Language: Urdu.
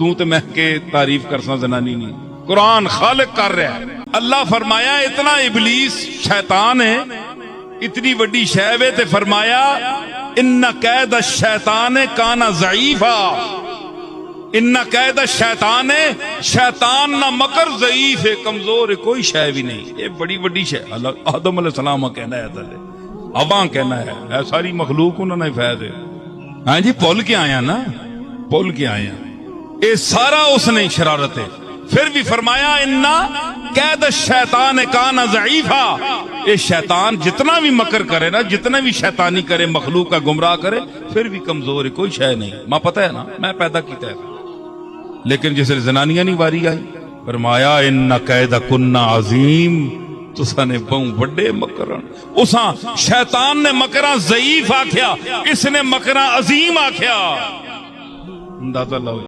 تو تے میں کے تعریف کرساں زنانی نہیں. قرآن خالق کر رہا ہے. اللہ فرمایا اتنا ابلیس شیطان ہے اتنی وڈی شے وے تے فرمایا ان قید الشیطان کان ضعیفا. ان قید الشیطان شیطان نہ مکر ضعیف ہے کمزور ہے کوئی شے بھی نہیں. یہ بڑی وڈی شے آدم علیہ السلام کہنا ہے تلے اباں کہنا ہے ساری مخلوق انہوں نے فیض ہے. ہاں جی بھول کے آیا نا بھول کے آیا یہ سارا اس نے شرارت ہے. پھر بھی فرمایا انا قید الشیطان کان ضعیفا. یہ شیطان جتنا بھی مکر کرے نا جتنا بھی شیطانی کرے مخلوق کا گمراہ کرے پھر بھی کمزور ہے کوئی شے نہیں. ماں پتہ ہے نا میں پیدا کیتا ہے لیکن جس زنانیاں نہیں واری آئی فرمایا ان قید کنا عظیم تساں نے بہوں بڑے مکران. اساں شیطان نے مکراں ضعیف آکھیا اس نے مکراں عظیم آکھیا. اندازہ لاؤ.